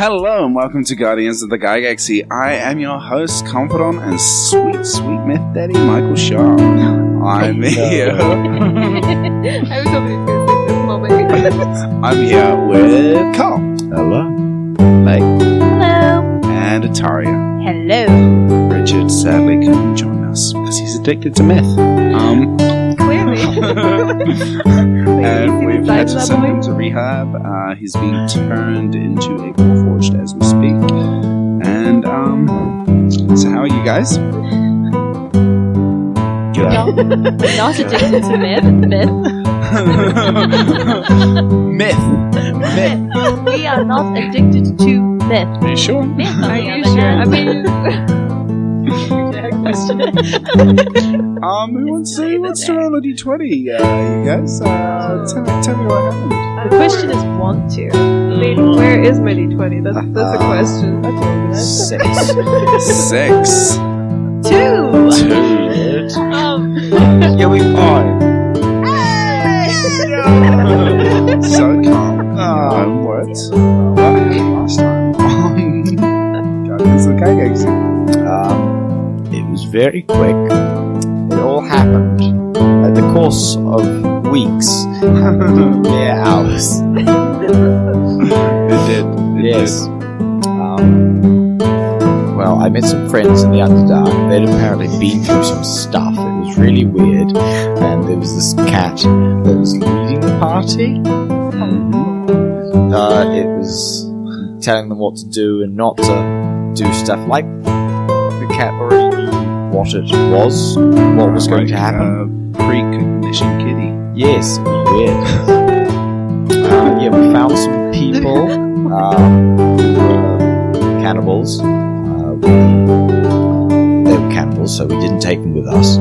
Hello and welcome to Guardians of the Galaxy. I am your host, confidant and sweet, sweet myth daddy, Michael Sharpe. I'm here. I was hoping to say this moment. I'm here with Karl. Hello. Meg. Hello. And Ataria. Hello. Richard sadly couldn't join us because he's addicted to myth. Clearly. And we've had to send him to rehab. He's being turned into a Warforged as we speak. And, so how are you guys? Not addicted to myth. Myth. We are not addicted to myth. Are you sure? Myth. Are you sure? I mean, who wants to roll a d20? You guys, tell me what happened. the question is want to. I mean, where is my D20? That's a question. Six. 2. You'll be fine. So calm. No words. Last time. Guardians of the Galaxy. It was very quick. It all happened at the course of weeks. Mere hours. It did. Yes. Well, I met some friends in the Underdark. They'd apparently been through some stuff. It was really weird. And there was this cat that was leading the party. It was telling them what to do and not to do stuff. Like, the cat already knew what it was, what was going to happen. Precognition kitty. Yes, it was weird. We found some people who were cannibals. They were cannibals, so we didn't take them with us.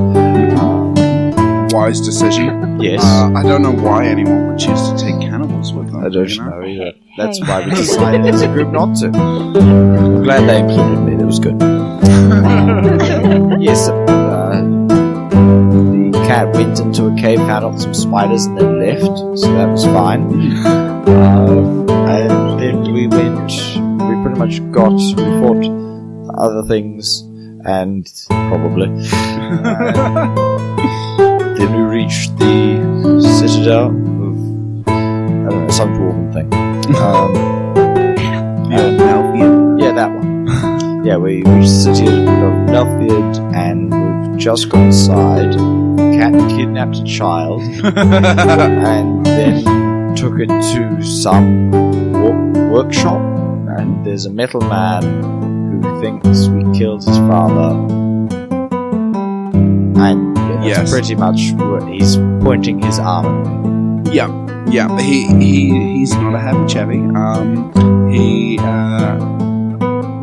Wise decision. Yes. I don't know why anyone would choose to take cannibals with them. I don't know either. That's why we decided as a group not to. I'm glad they included me. That was good. Yes. The cat went into a cave, found out some spiders, and then left. So that was fine. And then we pretty much we fought other things, and probably. Then we reached the citadel of, I don't know, some dwarven thing. Nelthiad. Yeah, that one. Yeah, we reached the city of Nelthiad, and we've just got inside. Cat kidnapped a child, and then took it to some workshop, and there's a metal man who thinks we killed his father. And that's pretty much what he's pointing his arm at me. Yeah. He's not a happy chappy. He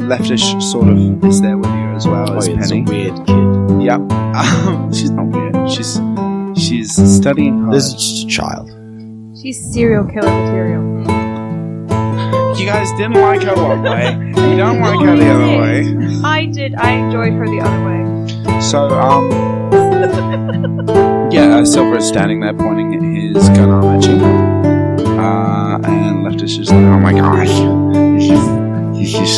leftish sort of is there with you as well as It's Penny. a weird kid. Yep. She's not weird. She's studying hard. This is just a child. she's serial killer material. You guys didn't like her one way. You don't like her the other way. I did. I enjoyed her the other way. So, Silver is standing there pointing his gun arm at you. And Leftish is like, oh my gosh, this is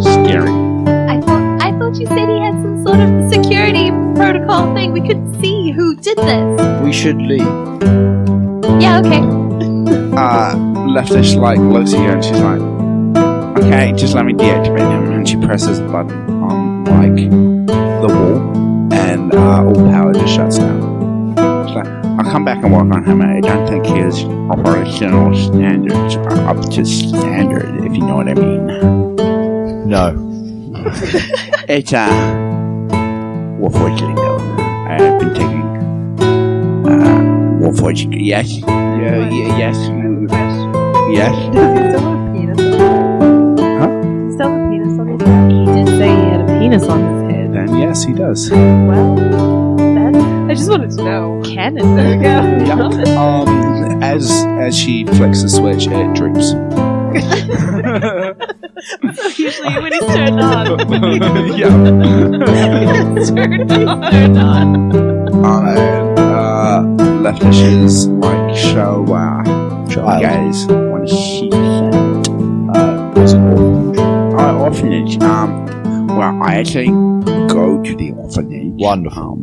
scary. I thought you said he had some sort of security protocol thing. We could see who did this. We should leave. Yeah, okay. Leftish looks at you and she's like, okay, just let me deactivate him. And she presses the button on the wall, and all power just shuts down. She's like, I'll come back and work on him. I don't think his operational standards are up to standard, if you know what I mean. No. It's Warforged lingo. I've been taking Warforged. Yes. Yes. Yes. Does he still have a penis on his head? Huh? Does he still have a penis on his head? He did say he had a penis on his head. Then yes, he does. Well, I just wanted to know. Canon. There we go. Yeah. As she flicks the switch, it droops. Usually when he's turned on. Yeah. Turned on. Leftish is like, so, you guys want to see Was it Well, I actually go to the orphanage. Wonderful.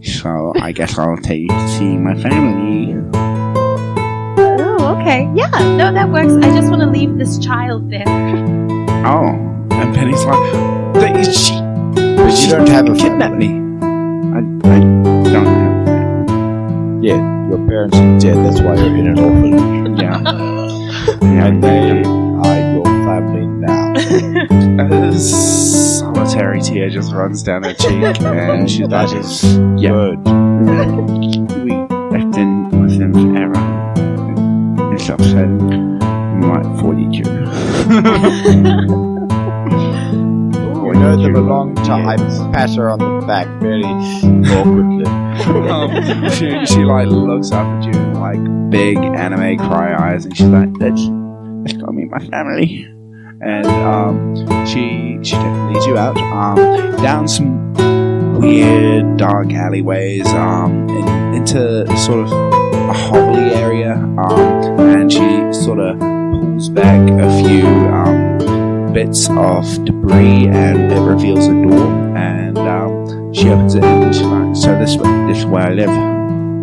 So I guess I'll take you to see my family. Oh, okay. Yeah, no, that works. I just want to leave this child there. Oh, and Penny's like, she But you don't have a kidnapped family. me. I don't have that. Yeah, your parents are dead, that's why you're in an orphanage. Yeah. And they are your family now. A solitary tear just runs down her cheek, and she's like, That is yeah. good. We have been with them forever. It's upsetting. I'm like 42. We know them a long time. Pat her on the back very awkwardly. She like looks up at you like big anime cry eyes, and she's like, let's go meet my family. And she leads you out down some weird dark alleyways into sort of a hobbly area, and she sort of pulls back a few bits of debris, and it reveals a door, and she opens it, and she's like, so this is where I live.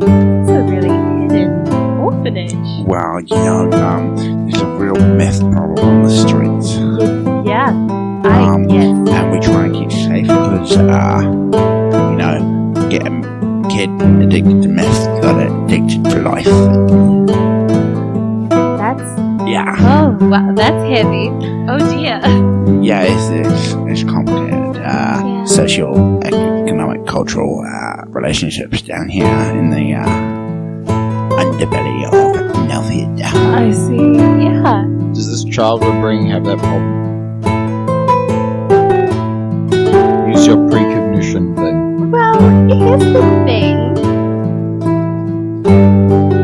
It's a really hidden orphanage. Well, there's a real meth problem on the streets. Yeah. Yes. And we try and keep safe because, get a kid addicted to meth, got addicted for life. That's... Yeah. Oh, wow, that's heavy. Oh, dear. Yeah, it's complicated. Social, economic, cultural relationships down here in the underbelly of Nelthiad. I see. Yeah. Does this child we're bringing have that problem? Use your precognition thing. Well, here's the thing.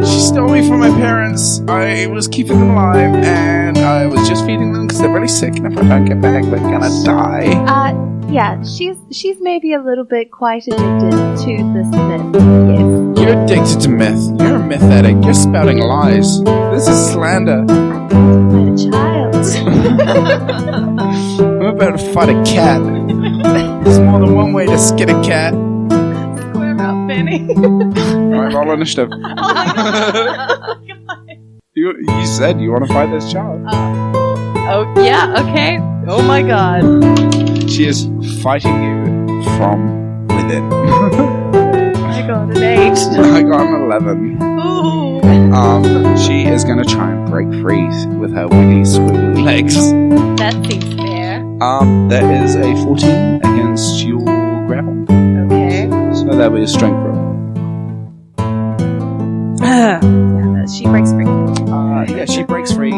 She stole me from my parents. I was keeping them alive, and I was just feeding them because they're really sick, and if I don't get back, they're gonna die. Yeah, she's maybe a little bit quite addicted to this myth. Yes. You're addicted to meth. You're a meth addict. You're spouting lies. This is slander. I'm a child. I'm about to fight a cat. There's more than one way to skin a cat. Square up, Benny. Alright, roll initiative. You said you want to fight this child. Oh, yeah, okay. Oh my god. She is fighting you from within. I got an 8. I got an 11. Ooh. She is going to try and break free with her wiggly, squiggly legs. That seems fair. That is a 14 against your grapple. Okay. So that was a strength roll. She breaks free. Yeah, she breaks free.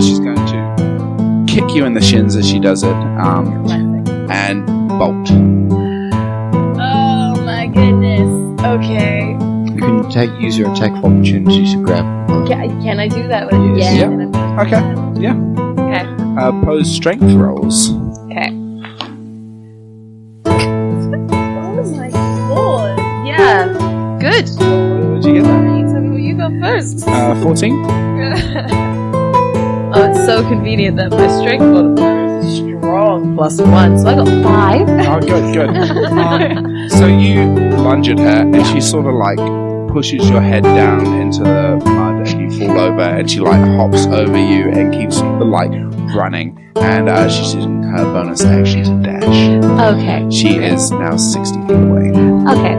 She's going to kick you in the shins as she does it, and bolt. Oh my goodness. Okay. You can use your attack of opportunity to grab. Can I do that with Yes. Yeah. then I'm gonna do Okay. that. Yeah. Okay. Pose strength rolls. Okay. Oh my lord. Yeah. Good. What did you get there? You tell me what you got first. 14. Oh, it's so convenient that my strength modifier is a strong +1, so I got 5. Oh, good. So you lunge at her, and she sort of like pushes your head down into the mud, and you fall over, and she like hops over you and keeps like running, and she's using her bonus action to dash. Okay. She is now 60 feet away. Okay.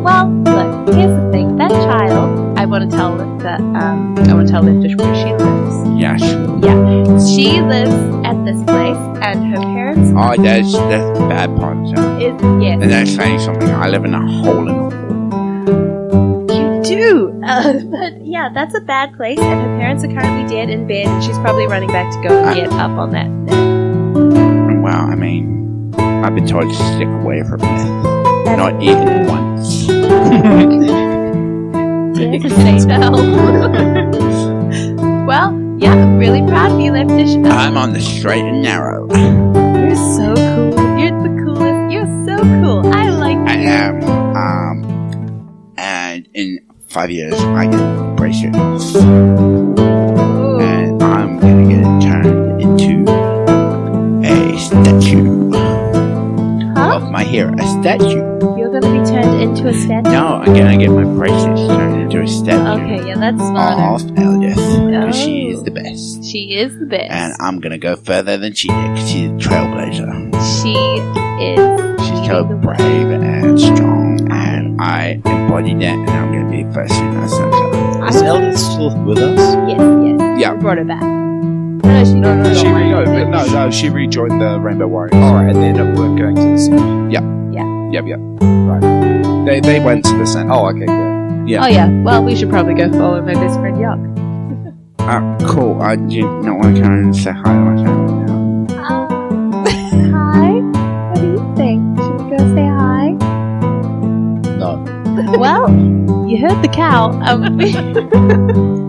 Well, look, here's the thing. That child, I want to tell them just where she lives. Yes. She lives at this place, and her parents Oh, that's the bad part of town. yes. And that's saying something. I live in a hole in the wall. You do. But yeah, that's a bad place, and her parents are currently dead in bed, and she's probably running back to go and get up on that. Well, I mean, I've been told to stick away from it. Not even once. Dare to say no. Well, yeah, I'm really proud of you, Leptish. I'm on the straight and narrow. You're so cool. You're the coolest. You're so cool. I like you. I am. And in 5 years, I get bracelets. Ooh. And I'm gonna get it turned into a statue. statue. You're going to be turned into a statue? No, I'm gonna get my bracelets turned into a statue. Okay, yeah, that's smarter. Of Eldith. Because she Oh. is the best. She is the best. And I'm gonna go further than she did, because she's a trailblazer. She is. She's so brave and strong, and I embody that, and I'm gonna be first in our center. Is Eldith still with us? Yes. Yeah. We brought her back. She rejoined the Rainbow Warriors. Alright, and then we're going to the center. Yep. Right. They went to the center. Oh, okay, good. Yeah. Oh yeah. Well, we should probably go follow my best friend Yuck. Cool. I do not want to come and say hi to my family now. Hi. What do you think? Should we go say hi? No. Well, you heard the cow. Oh,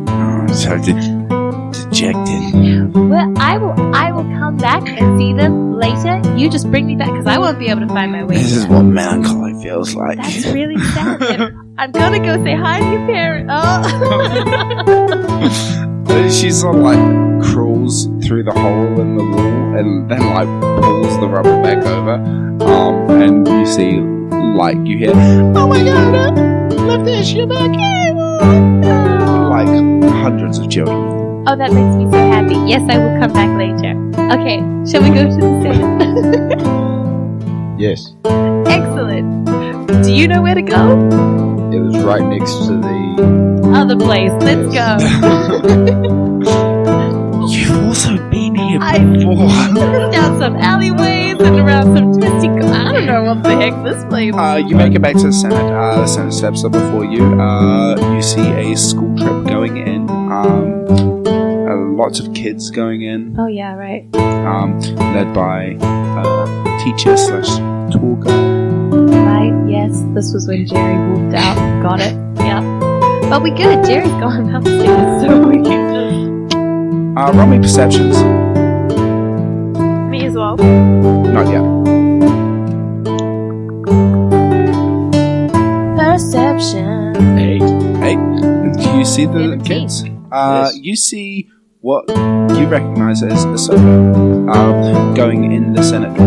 I'm so dejected. Well, I will come back and see them later. You just bring me back because I won't be able to find my way. This is what melancholy feels like. That's really sad. I'm gonna go say hi to your parents. Oh. She sort of like crawls through the hole in the wall and then like pulls the rubber back over. And you see, like, you hear, "Oh my god, love this, you're back here!" Like hundreds of children. Oh, that makes me so happy. Yes, I will come back later. Okay, shall we go to the center? Yes. Excellent. Do you know where to go? It was right next to the... Other place. Let's go. You've also been here I- before. Down some alleyways and around some twisty... I don't know what the heck this place is. You make it back to the Senate. The Senate steps up before you. You see a school trip going in. Lots of kids going in. Oh, yeah, right. Led by teacher / tour guide. Right, yes. This was when Jerry wolfed out. Got it. Yeah. But we good. Jerry's gone upstairs, so we can just... Roll me perceptions. Me as well. Not yet. Perception. 8. Do you see the 17. kids? Yes. You see what you recognize as Ahsoka going in the Senate door.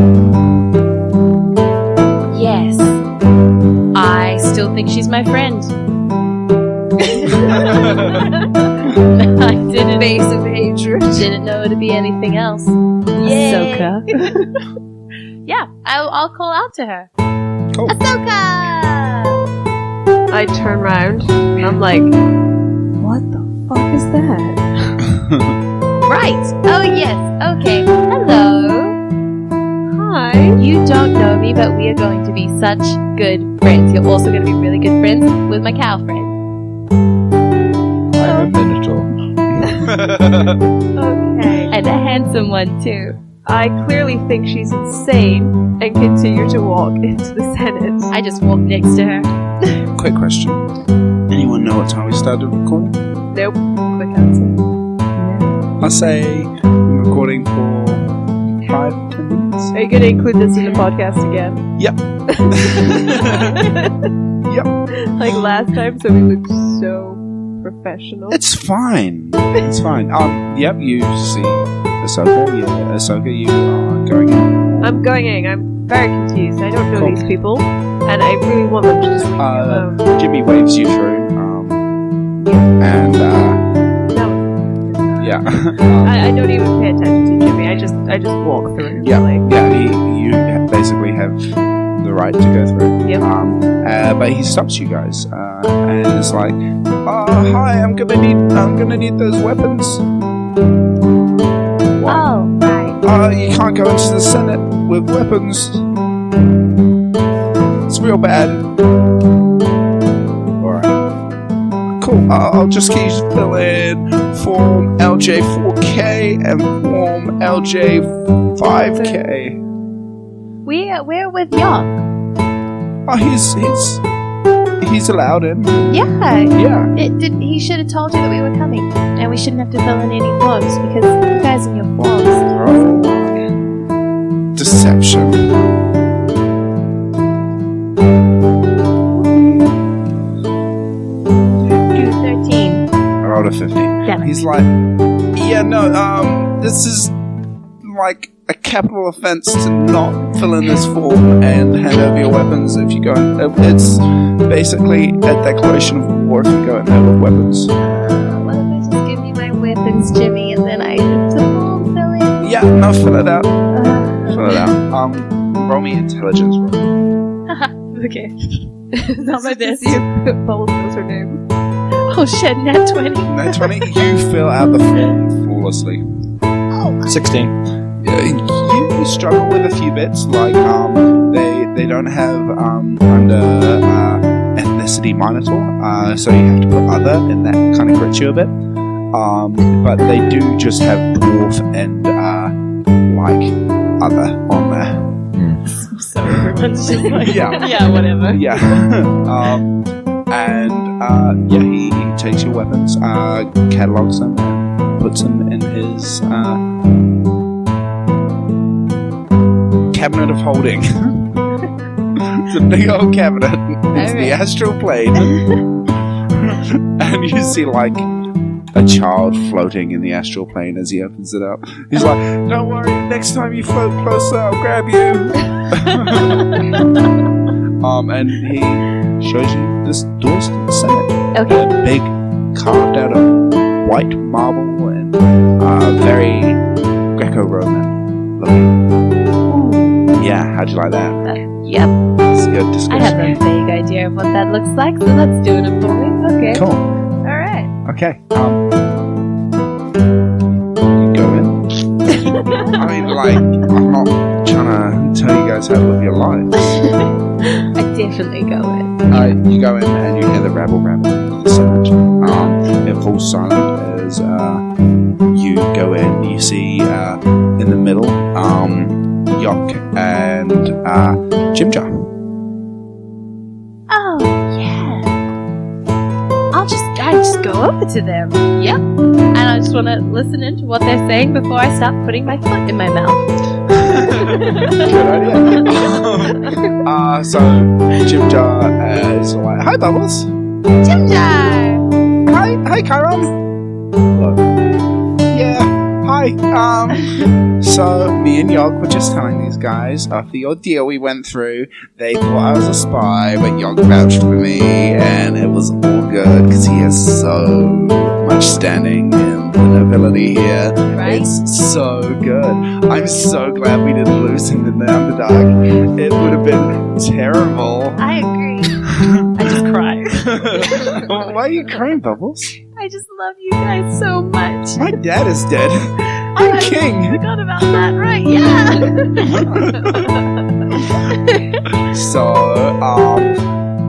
Yes. I still think she's my friend. I didn't. Face of hatred. Didn't know her to be anything else. Ahsoka. Yeah, I'll call out to her. Cool. Ahsoka! I turn around and I'm like, what the fuck is that? Right. Oh, yes. Okay. Hello. Hi. You don't know me, but we are going to be such good friends. You're also going to be really good friends with my cow friend. I'm a Minotaur. Okay. And a handsome one, too. I clearly think she's insane and continue to walk into the Senate. I just walked next to her. Quick question. Anyone know what time we started recording? Nope. Quick answer. I say we're recording for 5-10 minutes. Are you going to include this in the podcast again? Yep. Yep. Like last time, so we look so professional. It's fine. It's fine. Yep, you see Ahsoka. Ahsoka, you are going in. I'm going in. I'm very confused. I don't know Cool. these people, and I really want them to just leave me alone. Jimmy waves you through. And, No, yeah. I don't even pay attention to Jimmy. I just walk through. Yeah. Like, you basically have the right to go through. Yep. But he stops you guys, and it's like, hi, I'm gonna need those weapons. What? Oh, right. You can't go into the Senate with weapons. It's real bad. Alright. Cool. I'll just keep filling Form LJ4K and Form LJ5K. We're with Young. Oh, he's allowed in. Yeah. Yeah. He should have told you that we were coming, and we shouldn't have to fill in any forms because you guys in your forms. Deception. Do 13. I rolled a 50. Damn it. He's like, yeah, no, this is like a capital offense to not fill in this form and hand over your weapons if you go. It's basically a declaration of war if you go and have weapons. What if I just give you my weapons, Jimmy, and then I have to form fill in? Yeah, no, fill it out. Fill it out. Roll me intelligence roll. Okay. Not my best. Bubbles knows her name. Oh shit, nat 20. Nat 20, you fill out the form flawlessly. 16. You struggle with a few bits, like they don't have under ethnicity Minotaur, so you have to put other, and that kind of grits you a bit. But they do just have dwarf and like other on there. So everyone's just like, Yeah. yeah, whatever. Yeah. And he takes your weapons, catalogs them, and puts them in his cabinet of holding. It's a big old cabinet. It's the astral plane. And you see like a child floating in the astral plane as he opens it up. He's like, don't worry, next time you float closer, I'll grab you. And he shows you this doors to the Senate. Okay. A big carved out of white marble and very Greco-Roman looking. Yeah, how'd you like that? Yep. It's a good discussion. I have a vague idea of what that looks like, so let's do it for me. Okay. Cool. Alright. Okay. You go in. I mean, like, I'm not trying to tell you guys how to live your lives. I definitely go in. You go in and you hear the rabble of the Senate. It falls silent as you go in. You see in the middle Yok and Jimjar. Oh, yeah. I just go over to them. Yep. And I just want to listen into what they're saying before I start putting my foot in my mouth. Good idea. So Jimjar is like, hi Bubbles. Jimjar! Hi Kiiron. Yeah. Hi. So me and Yog were just telling these guys after the ordeal we went through, they thought I was a spy, but Yog vouched for me, and it was all good because he has so much standing in the nobility here. Right? It's so good. I'm so glad we didn't lose him in the Underdark. It would have been terrible. I agree. I just cry. Why are you crying, Bubbles? I just love you guys so much. My dad is dead. I'm I king. forgot about that, right? Yeah. So,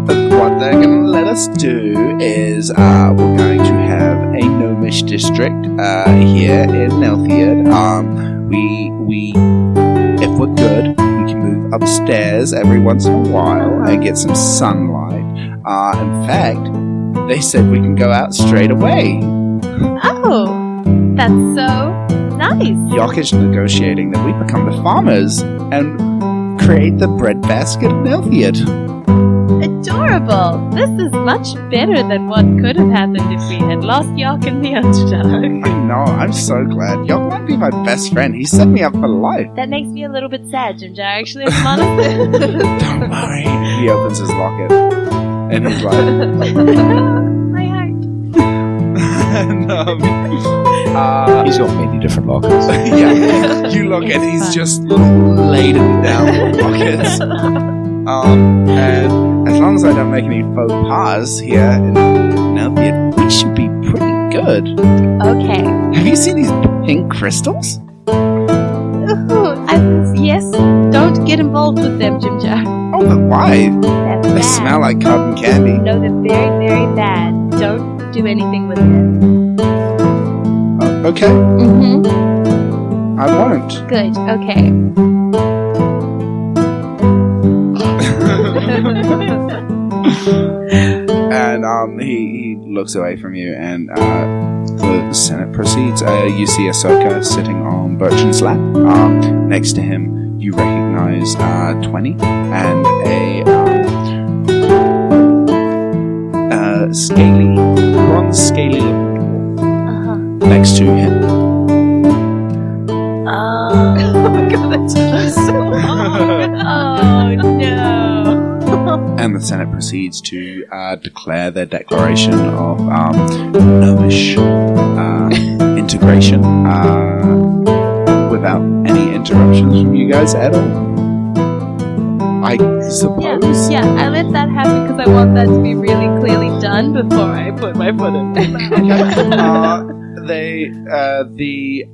what they're going to let us do is we're going to have a gnomish district here in Nelthiad. We, if we're good, we can move upstairs every once in a while and get some sunlight. In fact, they said we can go out straight away. Oh, that's so nice. Yok is negotiating that we become the farmers and create the breadbasket of Nelthiad. Adorable. This is much better than what could have happened if we had lost York in the Underdark. I know, I'm so glad. Yok might be my best friend. He set me up for life. That makes me a little bit sad, Jimjar, actually, if I'm honest. Don't worry. He opens his locket and he's like, My heart. and, He's got many different lockers. yeah, you look and he's just laden down with lockets. And as long as I don't make any faux pas here in Nelthiad, we should be pretty good. Okay. Have you seen these pink crystals? Ooh, yes, don't get involved with them, Jimjar. Oh, but why? They're They bad. smell like cotton candy. No, they're very, very bad. Don't do anything with them. Okay, Mm-hmm. I won't. Good, okay. And he looks away from you, and the Senate proceeds. You see Ahsoka sitting on Birchin's lap. Next to him, you recognize 20 and a scaly, bronze scaly looking dwarf next to him. Oh my god, that took you so long. Oh no. And the Senate proceeds to declare their declaration of gnomish integration without any interruptions from you guys at all. I suppose. Yeah, I let that happen because I want that to be really clearly done before I put my foot in my mouth. The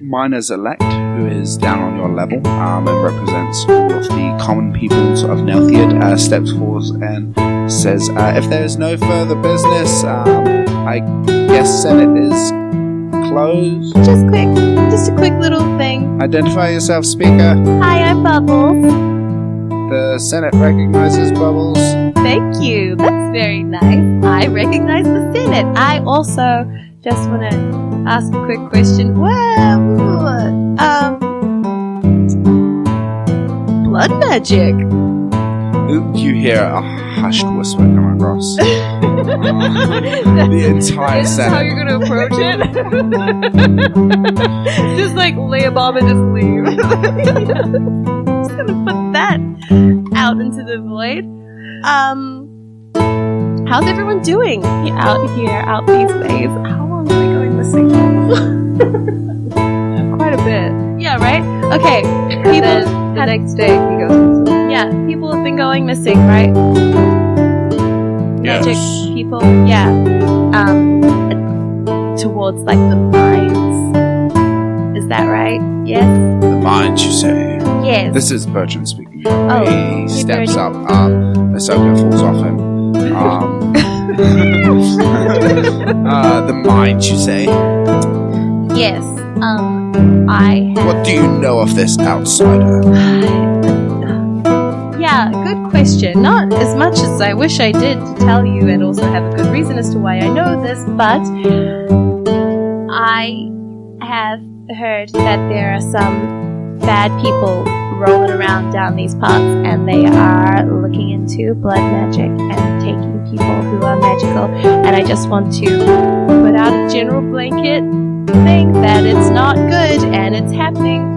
miners elect, who is down on your level and represents all of the common peoples of Nelthiad, steps forward and says, if there is no further business, I guess Senate is closed. Just a quick little thing. Identify yourself, speaker. Hi, I'm Bubbles. The Senate recognizes Bubbles. Thank you. That's very nice. I recognize the Senate. I also just want to ask a quick question. Blood magic. You hear a hushed whisper come across. The entire This is how Senate. you're gonna approach it? Just like lay a bomb and just leave. Just gonna put that out into the void. How's everyone doing out these ways? How long are we going missing? Quite a bit. Yeah, right? Okay. Then the next day he goes missing. Yeah, people have been going missing, right? Yes. Magic people, yeah. Towards like the mines. Is that right? Yes? The mind, you say. Yes. This is Bertrand speaking. Oh, He hey, steps Bertie. up. Ahsoka falls off him. The mind, you say. Yes. I have... What do you know of this outsider? Yeah, good question. Not as much as I wish I did to tell you and also have a good reason as to why I know this, but I have heard that there are some bad people rolling around down these parts and they are looking into blood magic and taking people who are magical, and I just want to put out a general blanket thing that it's not good and it's happening.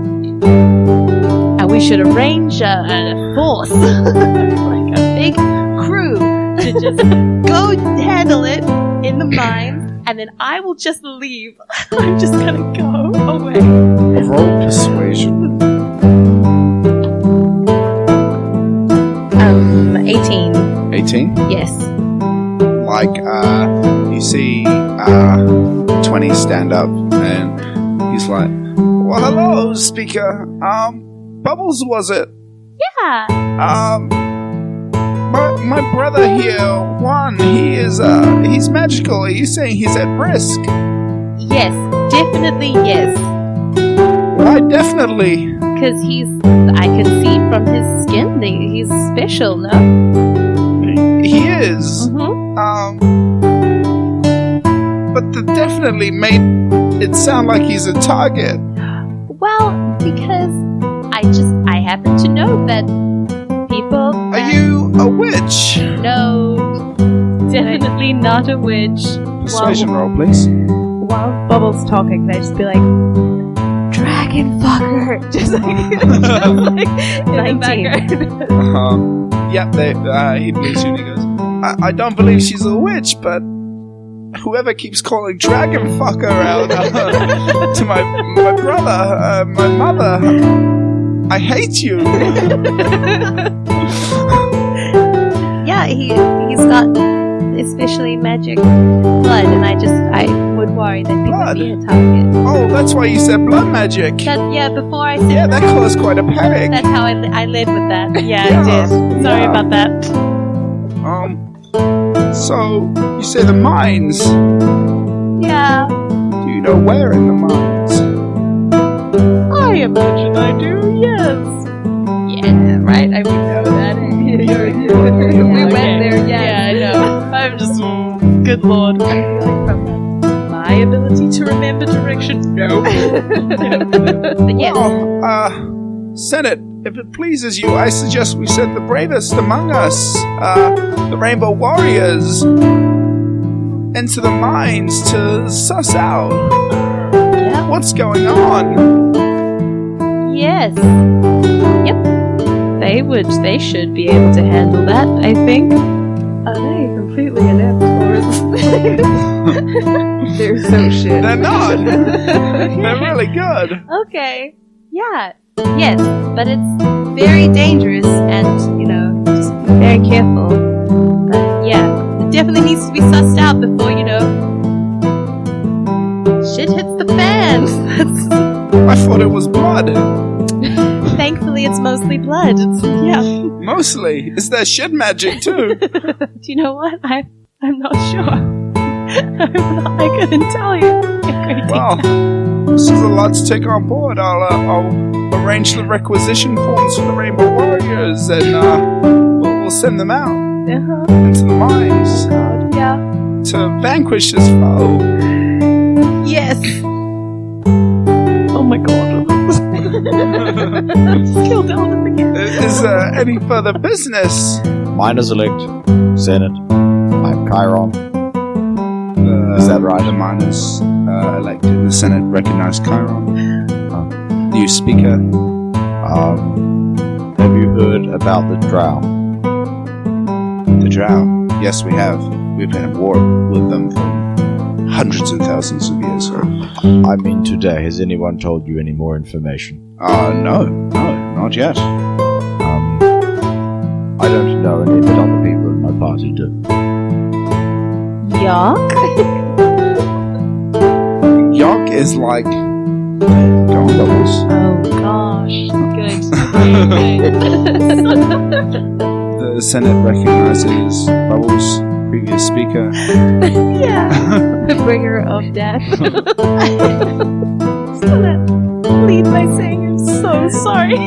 And we should arrange a force, like a big crew, to just go handle it in the mines, and then I will just leave. I'm just gonna go away. Roll persuasion. 18. 18? Yes. Like, you see 20 stand up and he's like, well, hello, speaker. Bubbles, was it? Yeah. My brother here, Juan, he's magical. Are you saying he's at risk? Yes. Definitely yes. Why definitely? Because I can see from his skin that he's special, no? He is. Mm-hmm. But the definitely made it sound like he's a target. Well, because I happen to know that people... Are you a witch? No, definitely not a witch. Persuasion roll, please. While Bubbles talking, they just be like, dragon fucker! Just like, in the 19. background. Yeah, he believes you and he goes, I don't believe she's a witch, but whoever keeps calling dragon fucker out to my brother, my mother, I hate you. Yeah, he's got especially magic blood, and I would worry that people Blood? would be a target. Oh, that's why you said blood magic. Before I said Yeah, that caused quite a panic. that's how I led with that. Yeah, Yeah, I did. Sorry yeah. about that. So you say the mines? Yeah. Do you know where in the mines? I imagine I do, yes. Yeah, right? I would know that. We went there, yes. Yeah, I know. I'm just, good lord. I feel like from my ability to remember direction, no. But yes. Well, Senate, if it pleases you, I suggest we send the bravest among us, the Rainbow Warriors, into the mines to suss out what's going on. Yes. They should be able to handle that, I think. Are they completely inept, or is they're so shit? They're not. They're really good. Okay. Yeah. Yes, but it's very dangerous and, just be very careful. But yeah, it definitely needs to be sussed out before, shit hits the fan. I thought it was blood. Thankfully, it's mostly blood. Mostly. Is there shit magic too? Do you know what? I'm not sure. I couldn't tell you. Well, this is a lot to take on board. I'll arrange the requisition forms for the Rainbow Warriors, and we'll send them out into the mines Yeah. to vanquish this foe. Yes. Oh my god. Just killed Elvis again. Is there any further business? Miners elect Senate. I'm Kiiron. Is that right? The miners elected the Senate recognized Kiiron. New speaker. Have you heard about the drow? The drow. Yes, we have. We've been at war with them for hundreds and thousands of years. I mean today. Has anyone told you any more information? No, not yet. I don't know any, but other people in my party do. Yuck. Yuck is like... Go on, Bubbles. Oh gosh. The Senate recognizes Bubbles, previous speaker. Yeah. The bringer of death. So that lead by saying I'm so sorry. I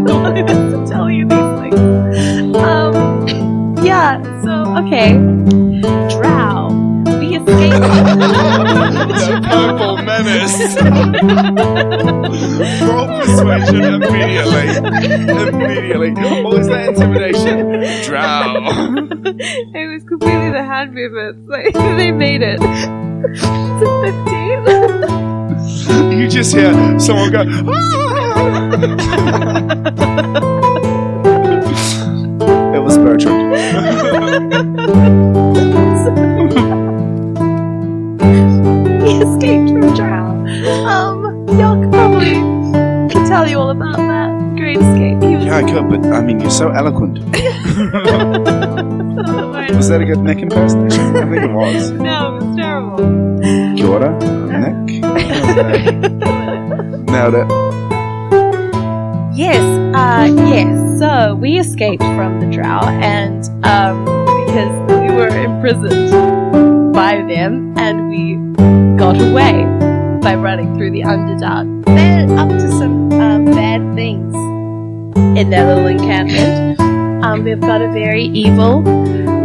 don't wanted to tell you these things. Yeah, so okay. Drow. We escaped. The purple menace. Roll persuasion immediately. What was that intimidation? Drow. It was completely the hand movements. Like, they made it. It's a 15. You just hear someone go, "Ah!" It was Bertrand. We escaped from Drow. Y'all could probably could tell you all about that great escape. Yeah, I could, but I mean, you're so eloquent. Was that a good Nick impersonation? I think it was. No, it was terrible. Kia ora, Nick. Nailed it. Yes, so we escaped from the Drow, and because we were imprisoned by them, and we got away by running through the Underdark. They're up to some bad things in their little encampment. We've got a very evil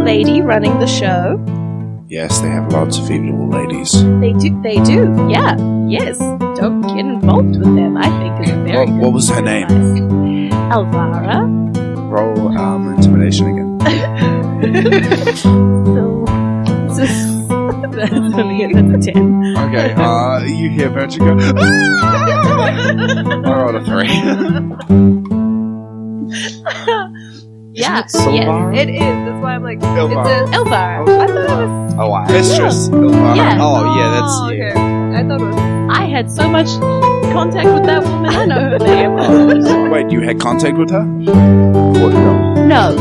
lady running the show. Yes, they have lots of evil ladies. They do, yeah, yes. Don't get involved with them, I think is a very good What was her name? advice. Elvira. Roll intimidation again. That's only a 10. Okay, you hear Bertrand go, "Ah!" I rolled a 3. Yeah, Silvara? It is. That's why I'm like, Elvira. it's a... Elvira. I thought it was... Oh, I Mistress Ilvara. Yeah. Oh, yeah, that's... Oh, yeah. okay. I thought it was... I had so much contact with that woman, I know her name. Wait, you had contact with her? What, no? No.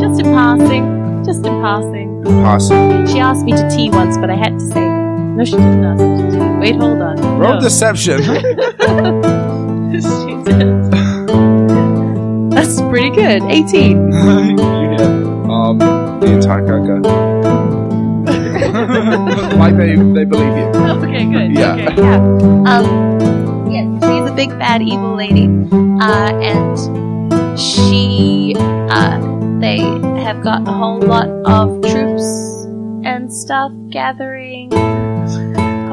Just in passing. Passing. She asked me to tea once, but I had to say, no, she didn't ask me to tea. Wait, hold on. Roll No. deception. She did. That's pretty good. 18. You hear the entire crowd go. Like they believe you. Okay, good. Yeah. Okay, yeah. Yes, she's a big bad evil lady, and they have got a whole lot of troops and stuff gathering.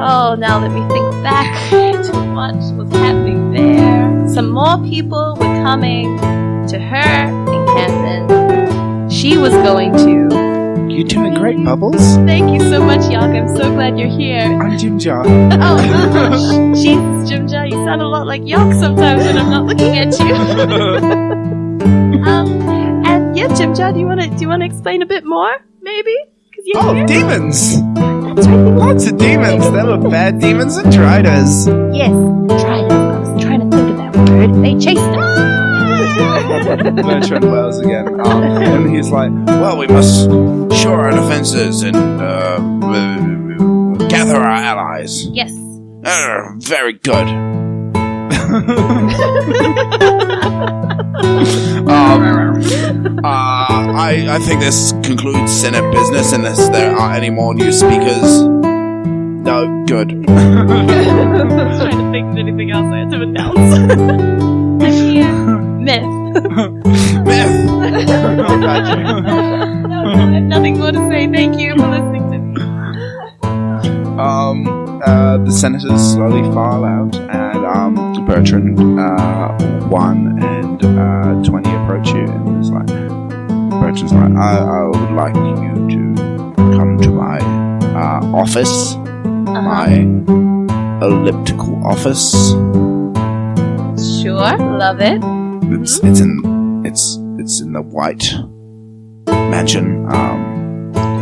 Oh, now let me think back to what was happening there. Some more people were coming to her encampment. She was going to. You're doing great, Bubbles. Thank you so much, Yak. I'm so glad you're here. I'm Jim Jar. Oh, she's Jimja, sound a lot like Yok sometimes when I'm not looking at you. And yeah, Jimjar, do you wanna explain a bit more, maybe? 'Cause you're here? Demons! That's right. Lots of demons. There were bad demons and triders. Yes, triders. I was trying to think of that word. They chased us. Bertrand Wells again. And he's like, well, we must shore our defenses and gather our allies. Yes. Very good. I think this concludes Senate business unless there are any more new speakers. No, good. I was trying to think of anything else I had to announce. I'm here. Myth. Myth. No, I have nothing more to say. Thank you for listening to me. The senators slowly file out, and Bertrand 1 and 20 approach you, and it's like Bertrand's like, I would like you to come to my office, my elliptical office. Sure, love it. It's in the White Mansion,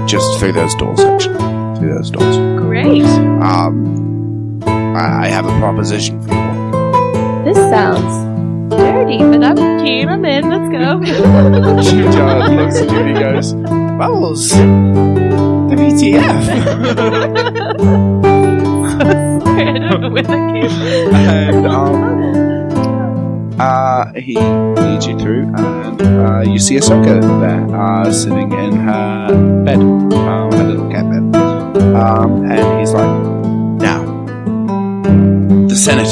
just through those doors, actually. Through those doors. Great. I have a proposition for you. This sounds dirty, but I'm keen. I'm in. Let's go. John looks at you and he goes, Bubbles, WTF? Sorry, I don't know where that came from. And he leads you through, and you see Ahsoka there, sitting in her bed, her little cat bed. And he's like, now, the Senate,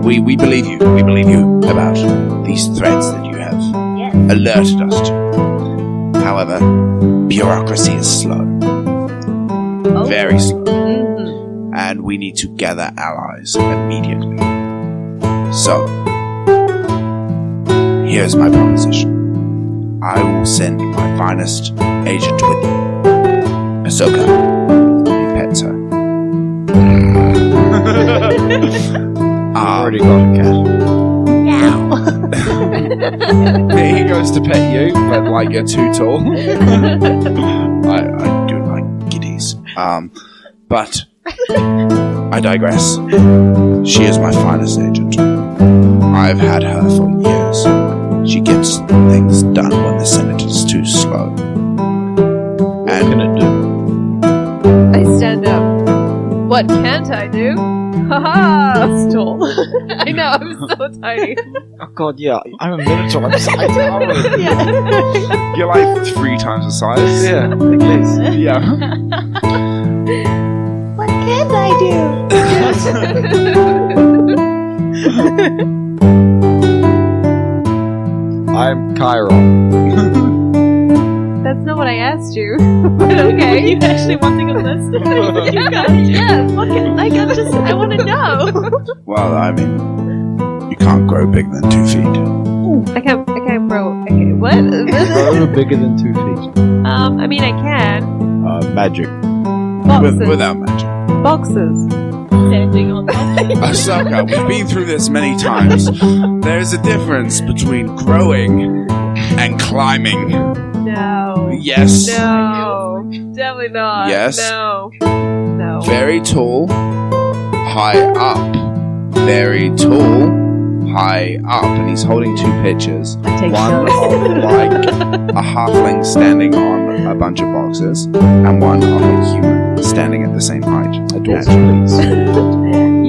we believe you. We believe you about these threats that you have alerted us to. However, bureaucracy is slow. Very slow. Mm-hmm. And we need to gather allies immediately. So, here's my proposition. I will send my finest agent with you. Ahsoka. He pets her. Already got a cat. He goes to pet you, but like you're too tall. I do like kitties. But I digress. She is my finest agent. I've had her for years. She gets things done when the Senate is too slow. And What can it do? I stand up. What can't I do? Haha! Stall. I know, I'm so tiny. Oh god, yeah, I'm a Minotaur. I'm so tiny. you're like 3 times the size. Yeah, at least. Yeah. What can I I'm Kiiron. That's not what I asked you. But okay. You actually wanting a list of things that you got? Yeah, look at, like, I want to know. Well, I mean, you can't grow bigger than 2 feet. I can't grow. Okay, what? Grow bigger than 2 feet. I mean, I can. Magic. Boxes. Without magic. Boxes. Standing on that. Ahsoka, we've been through this many times. There's a difference between growing and climbing. No. Yes. No. Definitely not. Yes. No. No. Very tall, high up. Very tall, high up. And he's holding 2 pictures. Take One notes. of like a halfling standing on a bunch of boxes, and one of a human standing at the same height. A dwarf, Yeah. please.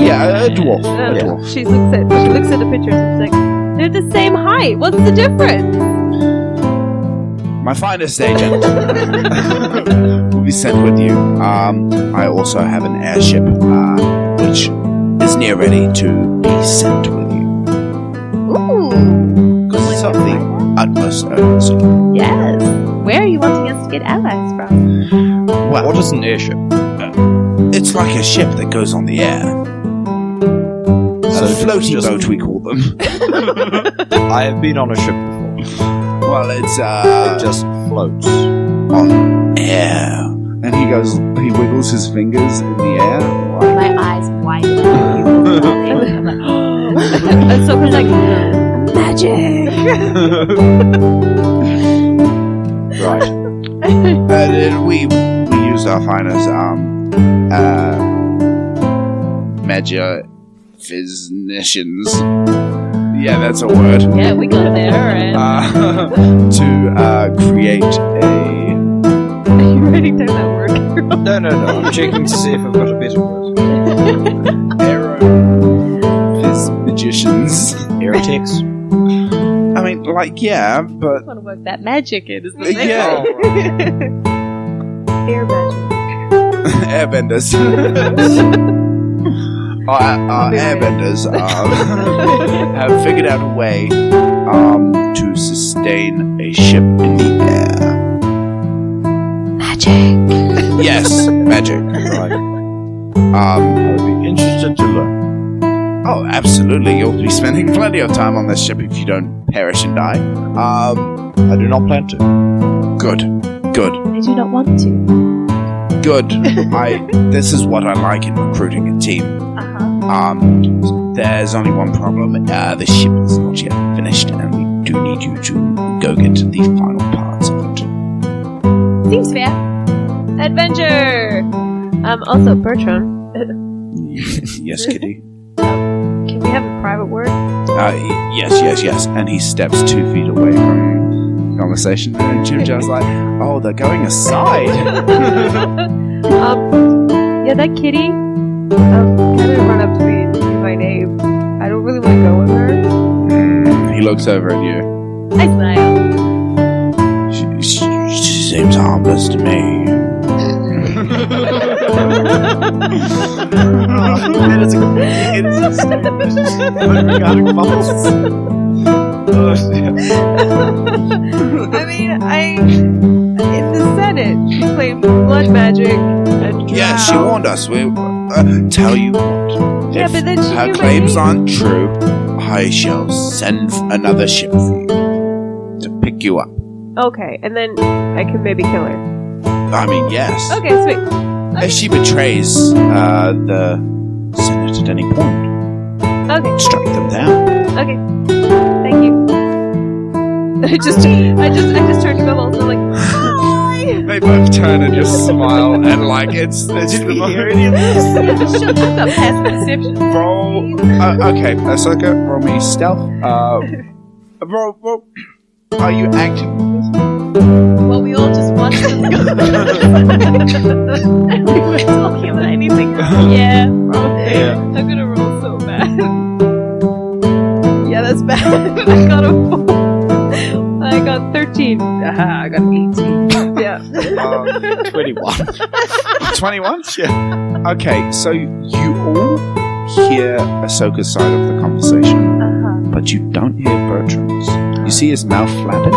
Yeah, a dwarf. A Yeah. dwarf. She looks at the pictures and she's like, they're the same height. What's the difference? My finest agent will be sent with you. I also have an airship, which is near ready to be sent with you. Ooh. Because it's of the utmost urgency. Yes. Where are you wanting us to get allies from? Well, What is an airship? it's like a ship that goes on the air. So A floaty just- boat, we call them. I have been on a ship before. Well, it's It just floats. on air. And he wiggles his fingers in the air. Like, My eyes widen. I'm like, Ahsoka's like, magic! Right. And then we used our finest magicians. Yeah, that's a word. Yeah, we got there, and... To create a Are you writing down that word? No. I'm checking to see if I've got a better word. magicians. Heretics. I mean, like, yeah, but I want to work that magic in, is the thing. yeah, Air magic. airbenders. Our airbenders have figured out a way to sustain a ship in the air. Magic. Yes, magic. Right. I would be interested to learn. Oh, absolutely. You'll be spending plenty of time on this ship if you don't perish and die. I do not plan to. Good. I do not want to. Good. This is what I like in recruiting a team. There's only one problem. The ship is not yet finished, and we do need you to go get the final parts of it. Seems fair. Adventure! Also, Bertram, Yes, Kitty. can we have a private word? Yes. And he steps 2 feet away from the conversation, and Jim Jar's like, "Oh, they're going aside." Yeah, that kitty, kind of run up to me and say my name. I don't really want to go with her. He looks over at you. I smile. She seems harmless to me. Regarding bubbles. I mean, in the Senate, she claimed blood magic and drow. Yeah, she warned us. We tell you what. Yeah, If but then she her knew my claims name. aren't true, I shall send another ship for you to pick you up. Okay, and then I can maybe kill her. I mean, yes. Okay, sweet. If she betrays the Senate at any point, Okay, strike them down. okay. Thank you. I just turned to Bubbles and I'm like, hi! They both turn and just smile, and like it's the most. Shut up, passive perception. Roll. Okay, Ahsoka, roll me stealth. Roll. Are you acting? Well, we all just watched them go. And we were talking about anything. Yeah, probably. Yeah. I'm gonna roll so bad. Yeah, that's bad. I got a 4. I got 13. Aha, I got 18. Yeah. 21. 21? Yeah. Okay, so you all hear Ahsoka's side of the conversation, but you don't hear Bertram's. You see his mouth flapping,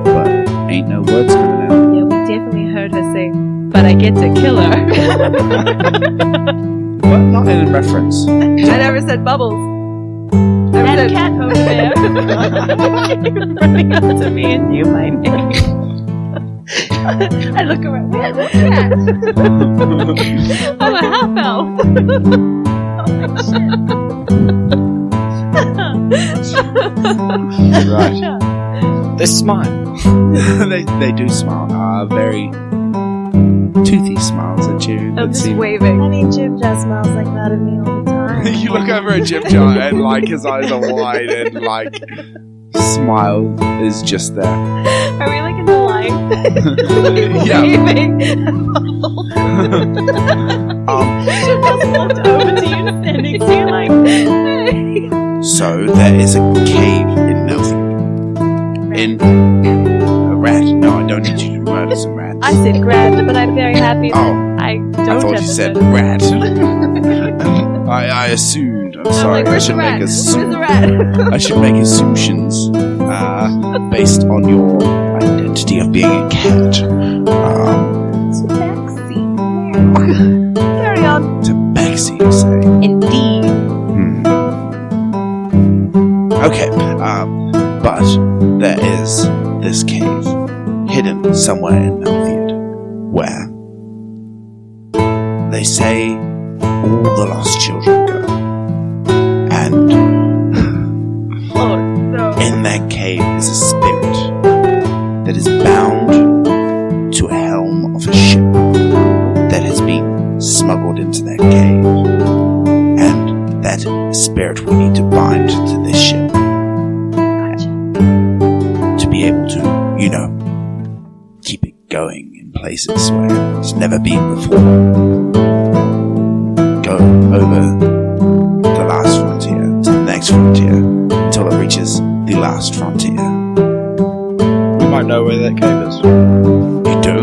but ain't no words coming out. Yeah, we definitely heard her say, but I get to kill her. But not in reference. I never said Bubbles. I That said cat over there. running up to me and knew my name. I look around. Where's the cat? I'm a half elf. Right. They smile. they do smile. Very toothy smiles at you. I'm that just seem- waving. I mean, Jim just smells like that at me all the time. You look over at Jim Jar and like his eyes are wide and like smile is just there. Are we like in the line? Yeah. Waving. She just walked over to you and standing to you like, hey. So there is a cave in Nelthiad. In a rat. No, I don't need you to murder some rats. I said grand, but I'm very happy that Oh, I don't I thought have you to said murder. rat. I assumed. I'm sorry. I Where's should the rat? make Where's the assumptions. rat? I should make assumptions based on your identity of being a cat. Tabaxi. Carry on. Tabaxi, you say? Indeed. Okay, but there is this cave hidden somewhere in Nelthiad where they say all the lost children go. And spirit we need to bind to this ship. To be able to, keep it going in places where it's never been before. Go over the last frontier to the next frontier until it reaches the last frontier. We might know where that cave is. You do?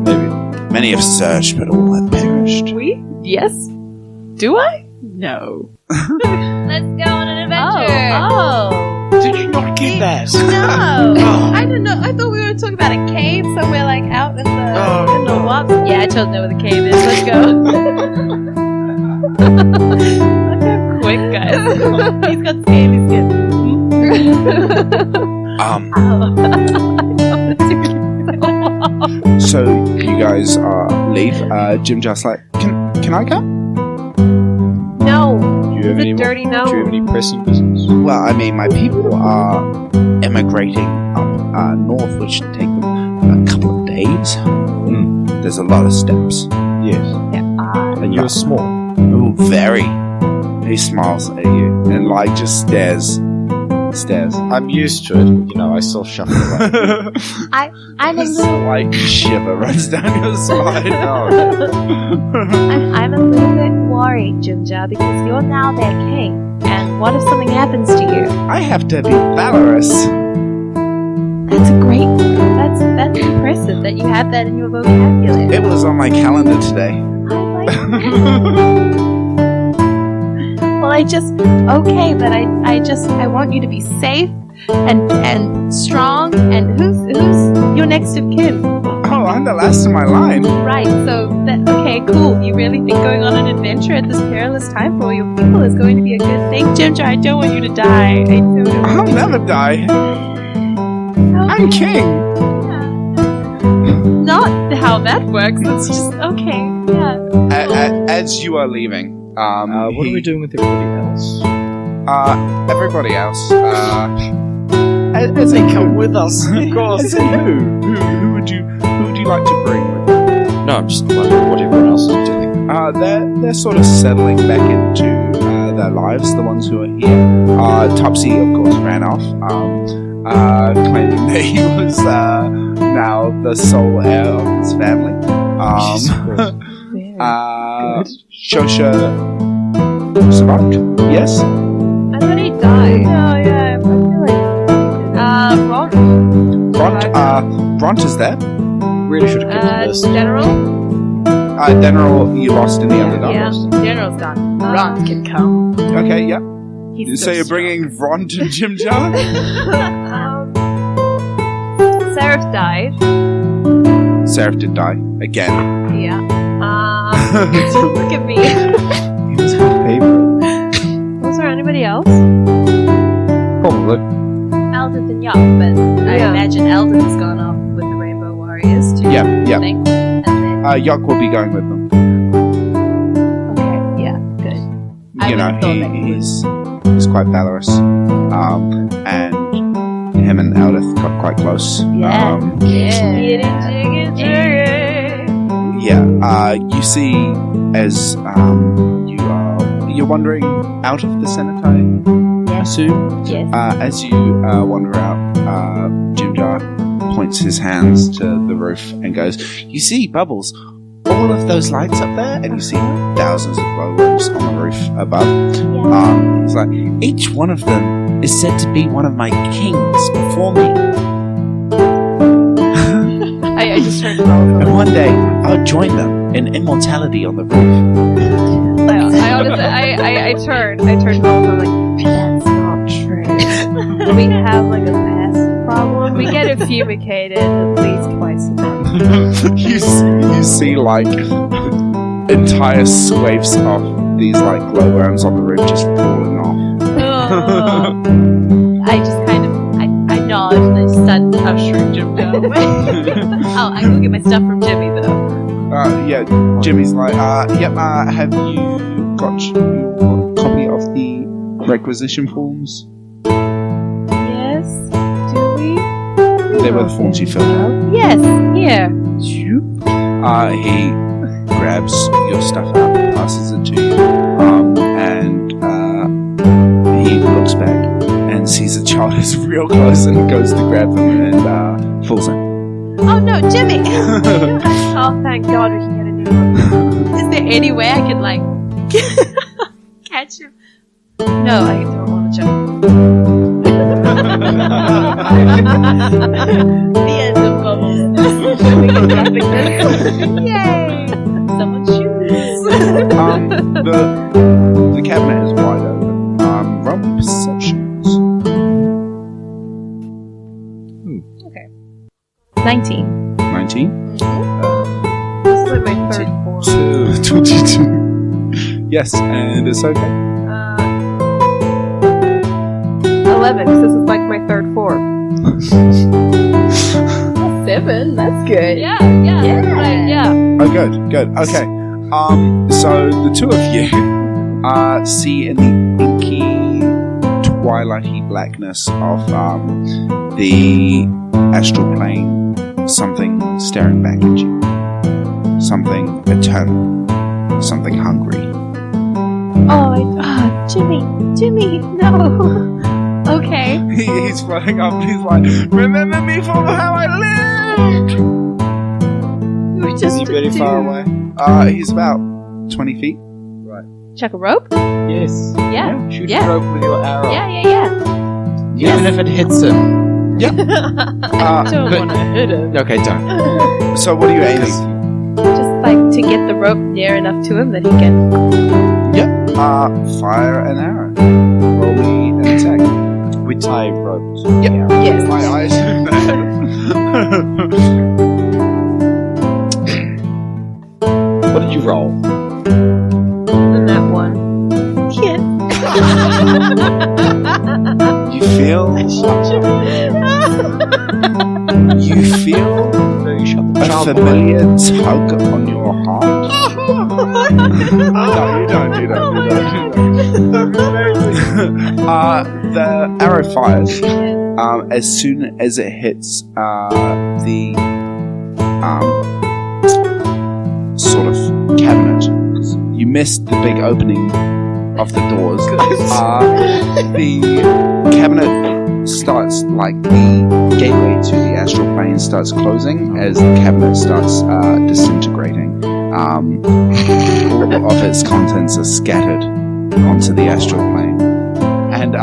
Maybe. Many have searched, but all have perished. Yes? Do I? No. Let's go on an adventure. Oh. Did you not get that? No. Oh. I don't know. I thought we were talking about a cave somewhere like out in the Oh, in the no. woods. Yeah, I totally know where the cave is. Let's go. Look how quick, guys. He's got scaly skin. So you guys leave. Jim just like, can I come? No. Do you have It's a any dirty no. Do you have any pressing business? Well, I mean, my people are emigrating up north, which should take them a couple of days. There's a lot of steps. Yes. And you're small. Oh, very. He smiles at you and like just stares. I'm used to it. I still shuffle around. I'm a This little, like shiver runs down your spine. I'm a little bit worried, Ginger, because you're now their king. And what if something happens to you? I have to be valorous. That's that's impressive that you have that in your vocabulary. It was on my calendar today. I like but I want you to be safe and strong. And who's your next of kin? Oh, I'm the last in my line. Right. So okay, cool. You really think going on an adventure at this perilous time for all your people is going to be a good thing, Ginger? I don't want you to die. I'll never die. I'm king. Not how that works. It's just okay. Yeah. As you are leaving, What are we doing with everybody else? everybody else, As they come with us, of course. As in who would you like to bring with you? No, I'm just wondering what everyone else is doing. They're sort of settling back into their lives. The ones who are here. Topsy, of course, ran off, claiming that he was now the sole heir of his family. Shosha survived. Yes. I thought he died. Oh yeah, I feel like. Bront is there. Really should have kept the list. General. General, you lost in the Underdark. Yeah, General's gone. Ron can come. Okay, yeah. He's So you're bringing Ron to Jim Jar? Seraph died. Seraph did die again. Yeah. Look at me. He was my favorite. Was there anybody else? Probably. Eldon and Yuck, but I imagine Eldon's gone off with the Rainbow Warriors too. Yeah. And then, Yuck will be going with them. okay, yeah, good. I You know, would've thought that he he's quite valorous. And him and Eldith got quite close. Yeah. You see, as you're wandering out of the cemetery, I assume. Yes. As you wander out, Jim Jar points his hands to the roof and goes, "You see, Bubbles, all of those lights up there, and you see thousands of glowworms on the roof above. He's like, each one of them is said to be one of my kings before me. I just turned to Bubbles. And one day, I'll join them in immortality on the roof." I turned to Bubbles. I'm like, that's not true. We have like a pest problem. We get it fumigated at least twice a month. you see like entire swathes of these like glowworms on the roof just falling off. I just kind of I nod and I start ushering Jim down. Oh, I go get my stuff from Jimmy though. Jimmy's like, yep, have you got your copy of the requisition forms? Yes. Do we? They were the forms you filled out. Yes. Here. He grabs your stuff out, passes it to you, and sees a child is real close and goes to grab him and falls in. Oh no, Jimmy! Oh, thank God we can get a new one. Is there any way I can, like, catch him? No, I don't want to jump. The end of Bubbles. Yay! Someone's shoes. The cabinet is wide open. Roll me perceptions. 19. 19. This is like my third form. 22. Yes, and it's okay. 11, because this is like my third form. 7, that's good. Yeah. Oh, good. Okay. So the two of you see in the inky, twilighty blackness of the astral plane something staring back at you. Something eternal. Something hungry. Jimmy, no. Okay. He's floating up and he's like, remember me for how I lived! We're Is just he very far away? He's about 20 feet. Chuck a rope? Yes. Yeah. Shoot Yeah. a rope with your arrow. Yeah. Even if it hits him. I don't but- want to hit him. Okay, don't. So what are you aiming? Just like to get the rope near enough to him that he can. Yep. Fire an arrow. Roll me an attack. We tie ropes. Yep. Yes. My eyes do that. What did you roll? And that one. Yes. You feel No, you shot the a child familiar tug on your heart. No, you don't. The arrow fires as soon as it hits the sort of cabinet. You missed the big opening of the doors. The cabinet starts, like the gateway to the astral plane starts closing as the cabinet starts disintegrating. All of its contents are scattered onto the astral plane. And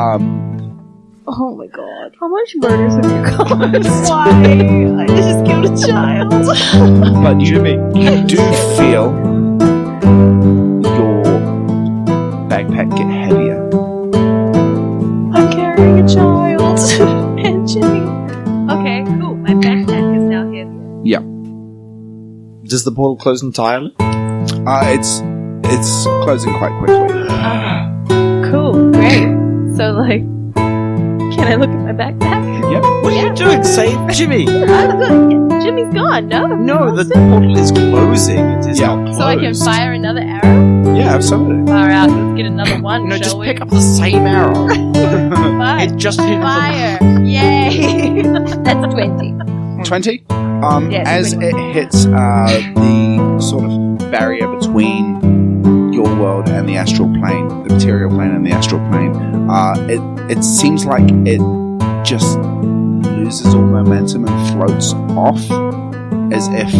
Oh my god. How much murders have you caused? Why? I just killed a child. but you do feel your backpack get heavier. I'm carrying a child. And Jimmy. Okay, cool. My backpack is now heavier. Yeah. Does the portal close entirely? It's closing quite quickly. Cool, great. So, like, can I look at my backpack? Yep. What are you doing? Save Jimmy! I'm good. Jimmy's gone, no? No, the portal is closing. It is not closed. So I can fire another arrow? Yeah, absolutely. Fire out. Let's get another one, No, shall just we? pick up the same arrow. Fire. It just hit the... Fire. Yay. That's 20. 20. Yes, As 20. it hits the sort of barrier between your world and the astral plane, the material plane and the astral plane, it seems like it just loses all momentum and floats off, as if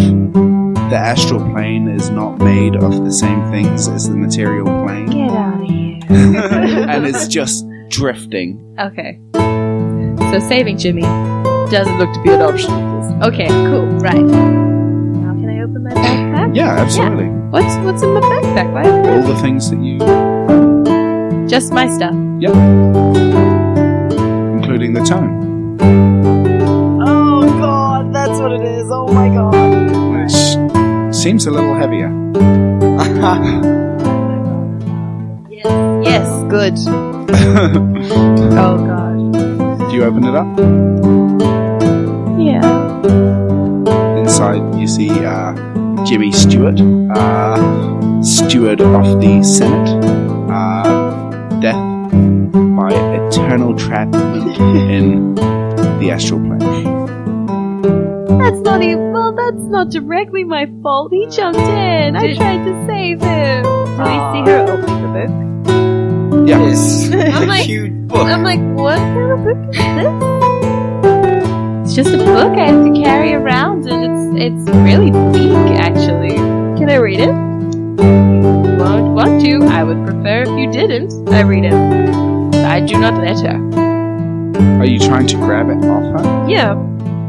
the astral plane is not made of the same things as the material plane, Get out of here. and it's just drifting. Okay. So saving Jimmy doesn't look to be an option. Okay, cool. Right. Now can I open my backpack? Yeah, absolutely. What's in my backpack? Why? All the things that you, Just my stuff. including the tome, Oh god, that's what it is. Oh my god. which seems a little heavier. Yes, good. Oh god. Do you open it up? Yeah. Inside, you see Jimmy Stewart, steward of the Senate, death by eternal trapment in the astral plane. That's not even. Well, that's not directly my fault. He jumped in. I tried to save him. Do we see her opening the book? Yeah. Yes. I'm like, Cute Wait, book. I'm like, what kind of book is this? It's just a book I have to carry around, and it's really bleak, actually. Can I read it? Won't want to. I would prefer if you didn't. I read it. I do not let her. Are you trying to grab it off her? Yeah.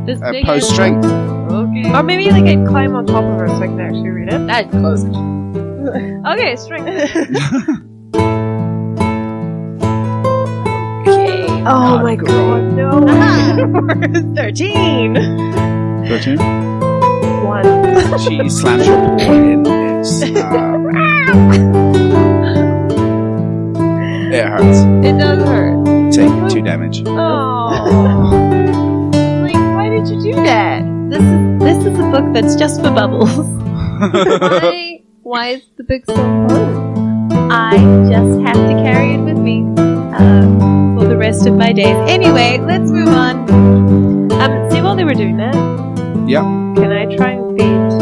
This big Post ass strength. book. Okay. Or maybe like I climb on top of her so I can actually read it. I'd close it. Okay, strength. Okay. Oh my god, no. 13. 13. 1. She slams your paw in. It hurts. It does hurt. Take 2 damage. Oh. Like, why did you do that? This is a book that's just for bubbles. Why is the book so important? I just have to carry it with me for the rest of my days. Anyway, let's move on. See, while they were doing that, Yep. can I try and feed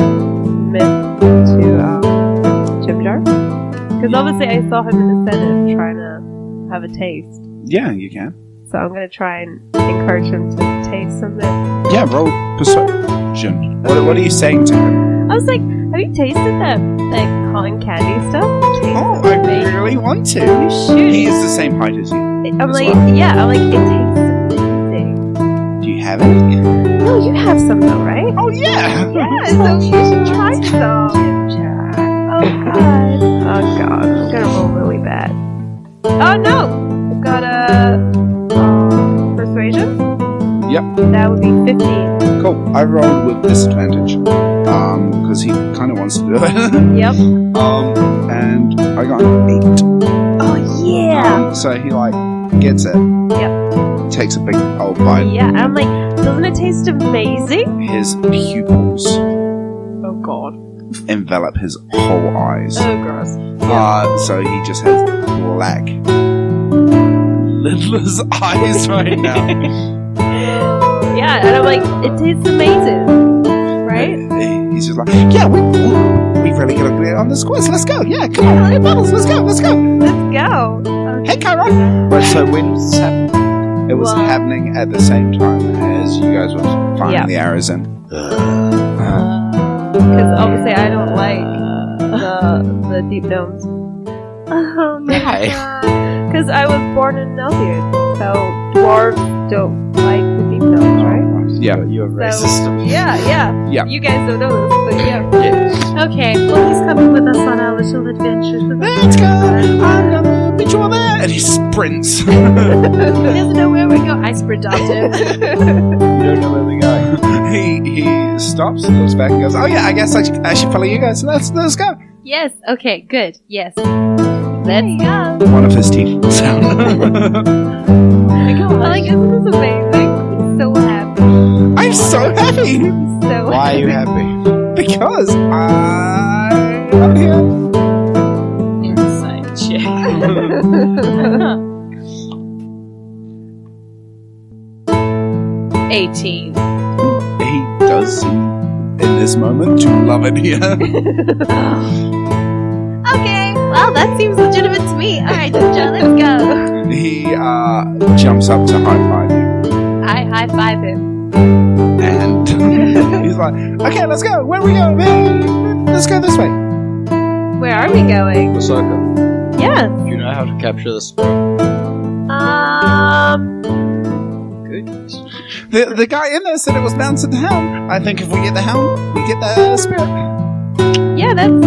Myth to Jim Jar? Because obviously I saw him in the Senate trying to have a taste. Yeah, you can. So I'm going to try and encourage him to taste some Myth. Yeah, roll persuasion. What are you saying to him? I was like, have you tasted that cotton candy stuff? Oh, I really want to. You should. He is the same height as you. I'm like, yeah, I'm like, it tastes amazing. Do you have it? No, you have some though, right? Oh, yeah. Yeah, so you should try some. Oh god. Oh god, I'm gonna roll really bad. Oh no! I've got a persuasion. Yep. That would be 15. Cool. I rolled with disadvantage. Because he kind of wants to do it. Yep. And I got an 8. Oh yeah! So he, gets it. Yep. Takes a big old bite. Yeah, and I'm like, doesn't it taste amazing? His pupils Oh god. envelop his whole eyes. Oh gross. So he just has black, lidless eyes right now. Yeah, and I'm like, it tastes amazing. Right? He's just like, yeah, we really gotta get on this quest. Let's go. Yeah, come on, hey, Bubbles, let's go. Let's go! Hey, Kiiron. Wait, so when was this happening? It was Well- happening at the same time as you guys were firing Yeah. the arrows in. Because obviously I don't like the deep domes. Oh my Why? god. Because I was born in Nelthiad, so dwarves don't like the deep domes, right? Yeah. You're So- racist. Yeah. Yeah. You guys don't know this, but yeah. Okay, well, he's coming with us on our little adventures. Let's go. I'm gonna meet you over there. And he sprints. He doesn't know where we go. I sprint after him. You don't know where we're going. he stops, looks back, and goes, "Oh yeah, I guess I should follow you guys. Let's go." Yes, okay, good. Yes. Let's go. One of his teeth falls out. I'm like, isn't this amazing? He's so happy. I'm so happy So Why are you happy? because I'm here. Inside check. 18. He does seem, in this moment, to love it here. Okay, well, that seems legitimate to me. Alright, John, let's go. He jumps up to high five you, I high five him. and he's like, "Okay, let's go. Where are we going? Hey, let's go this way." where are we going? Ahsoka, Yes. do you know how to capture the spirit? Good. The guy in there said it was bound to the hound. I think if we get the hound, we get the spirit. Yeah, that's.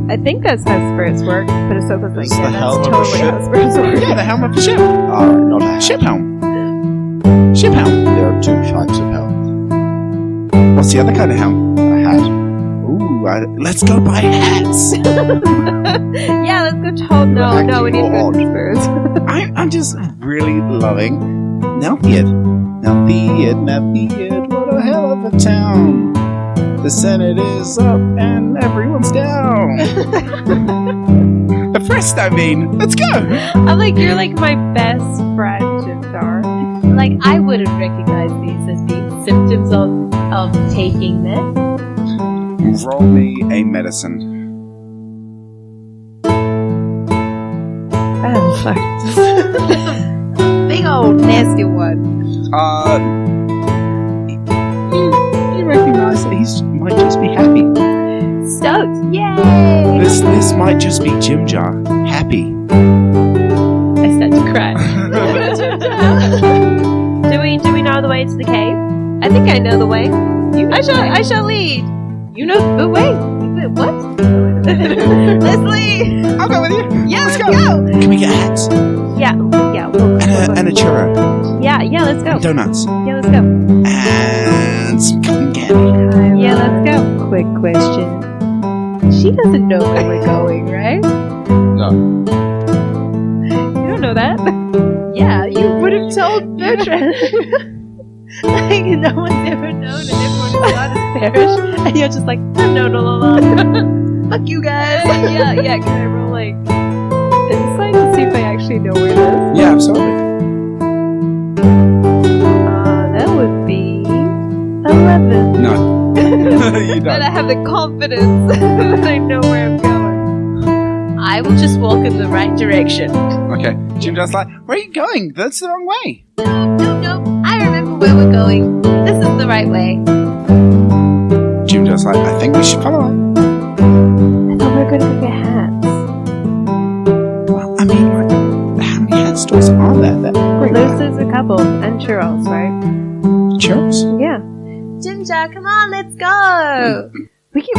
I think that's how spirits work. But Ahsoka's like, Is yeah, the that's helm of a totally ship? how spirits work. Yeah, the helm of the ship. Not a Ship helm. Ship helm. There are 2 types of helm. What's the other kind of helm? A hat. Ooh, let's go buy hats. Yeah, let's go tell. No, we need Acting good spirits. I'm just really loving Nelthiad. Nelthiad, what a hell of a town. The Senate is up and everyone's down. Oppressed, I mean. Let's go. I'm like, you're like my best friend, Jimdar. Like, I wouldn't recognize these as being symptoms of taking this. Roll me a medicine. Big old nasty one. You recognise that he might just be happy. Stoked. Yay! This might just be Jim Jar happy. I start to cry. Do we know the way to the cave? I think I know the way. I shall lead. You know the way. What? Let's lead. I'll go with you. Yeah, let's go. Can we get hats? Yeah. And a churro. Yeah, let's go. And donuts. Yeah, let's go. And some cotton candy. Yeah, let's go. Quick question. She doesn't know where we're going, right? No. You don't know that. Yeah, you would have told Bertrand. Like, no one's ever known and everyone is out of parish. And you're just like, I've known all along. Fuck you guys. Yeah. Can I roll like insight to see if I actually know where it is? Yeah, absolutely. That would be 11. No. You But I don't. have the confidence that I know where I'm going. I will just walk in the right direction. Okay. Jim Jar's like, where are you going? That's the wrong way. No. I remember where we're going. This is the right way. Jim Jar's like, I think we should follow it. I thought we were going to go get hats. Well, I mean, like, how many hat stores are there? There's a couple. And churros, right? Churros? Yeah. Ginger, come on, let's go.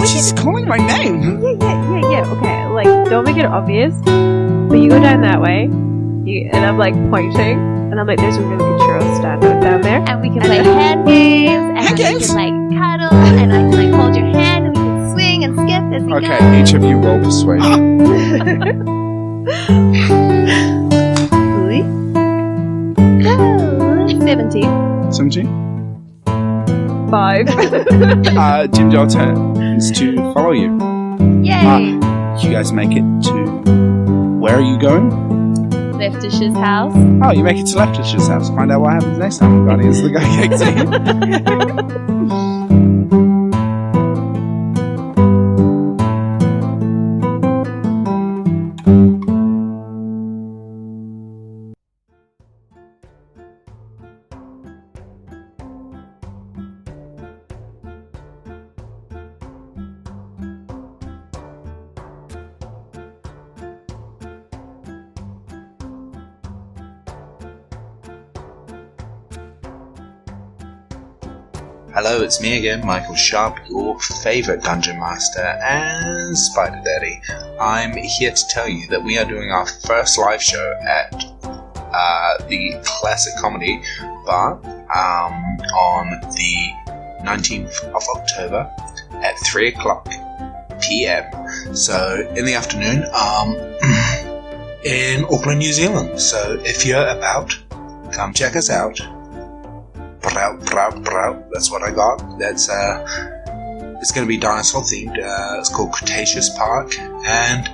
She's calling my name. Yeah. Okay, like, don't make it obvious. But you go down that way. And I'm like pointing. And I'm like, there's a really good churro stand down there. And we can play hand games. And Hand we games? can like cuddle. And I can like hold your hand. And we can swing and skip as we go. Okay, each of you roll persuasion. Go. 17. 17. 5. Jim Jar turns to follow you. Yay. You guys make it to... Where are you going? Leftish's house. Oh, you make it to Leftish's house. Find out what happens next time on Guardians of the Galaxy. Hello, it's me again, Michael Sharpe, your favourite Dungeon Master and Spiderdaddy. I'm here to tell you that we are doing our first live show at the Classic Comedy Bar on the 19th of October at 3 o'clock PM. So, in the afternoon, in Auckland, New Zealand. So, if you're about, come check us out. That's what I got. That's it's going to be dinosaur themed. It's called Cretaceous Park, and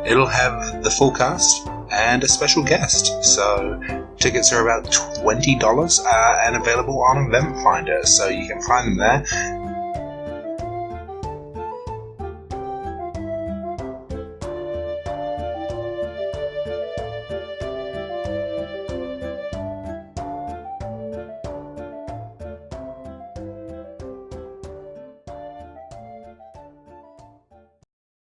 it'll have the full cast and a special guest. So tickets are about $20 and available on Event Finder, so you can find them there.